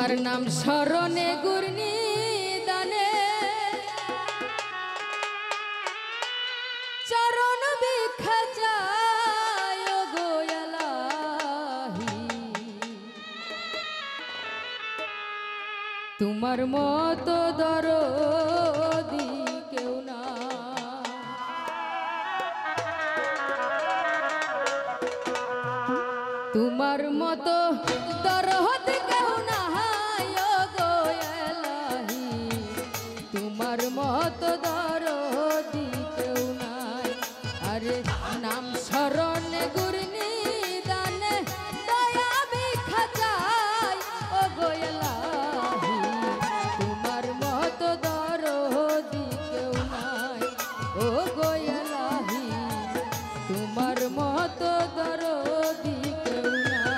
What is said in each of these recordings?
তোমার নাম স্মরণে গুরনি দানে চরণ বিখা যায় গো এলাহি। তোমার মতো দরদি কেউ না, তোমার মতো দরদ কেউ না গো এলাহি। তোমার মতো দরদি কেউ নাই। আরে নাম স্মরণ গুরনি দানে দয়া বিখা যায় ও গো এলাহি। তোমার মতো দরদি কেউ নাই ও গো এলাহি। তোমার মতো দরদি কেউ নাই।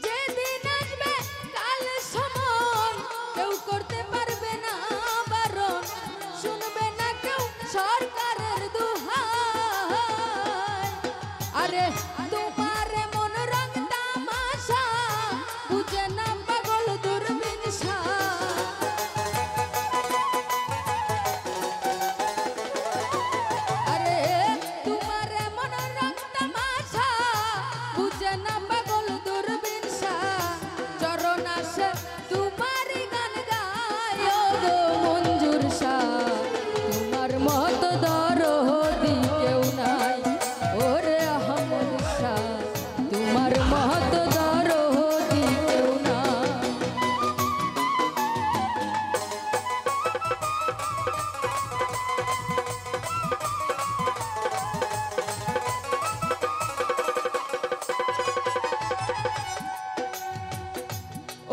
যেদিন আসবে কাল সময় কেউ করতে পারবে না বারণ, শুনবে না কেউ সরকারের দোহাই। আরে তোমার মন রং তামাশা বুঝে না পাগল দূরবীন আরে তোমার মন রং তামাশা বুঝে না পাগল দূরবীন চরণ আসে তোমারই গান গায় গো মঞ্জুর শাহ। তোমার মত দরদি কেউ নাই ওরে আহমদ শাহ, তোমার মত দরদি কেউ নাই।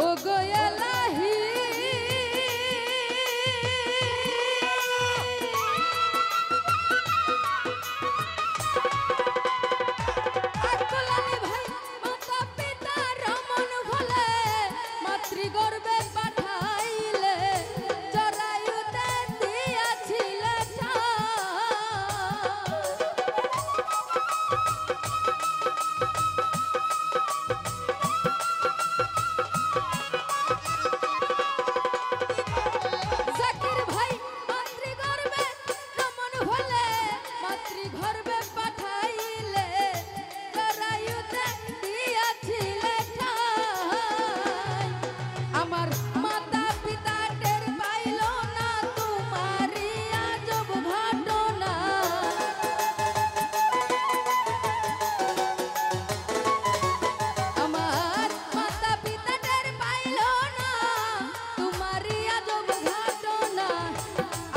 ও গো এলাহি আকলানি ভাই মাতা পিতা রমন ভোলে মাতৃগর্ভে পাঠাইলে জরায়ুতে দিয়াছিলে জাকির ভাই মাতৃগর্ভে রমন ভোলে মাতৃগর্ভে পাঠাইলে জরায়ুতে দিয়াছিলে ঠাই। আমার মাতা পিতা টের পাইল না তোমারই আজব ঘটনা। আমার মাতা পিতা টের পাইল না তোমারই আজব ঘটনা।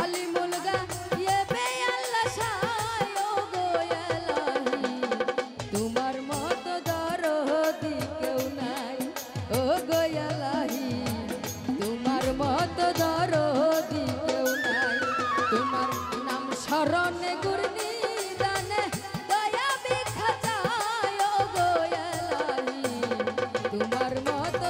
আলিমুল গায়েবে আল্লাহ শায় ও গো এলাহি, তোমার মত দরদি কেউ নাই ও গো এলাহি, তোমার মত দরদি কেউ নাই। তোমার নাম স্মরণে গুরনি দানে দয়া ভিক্ষা চায় ও গো এলাহি, তোমার মত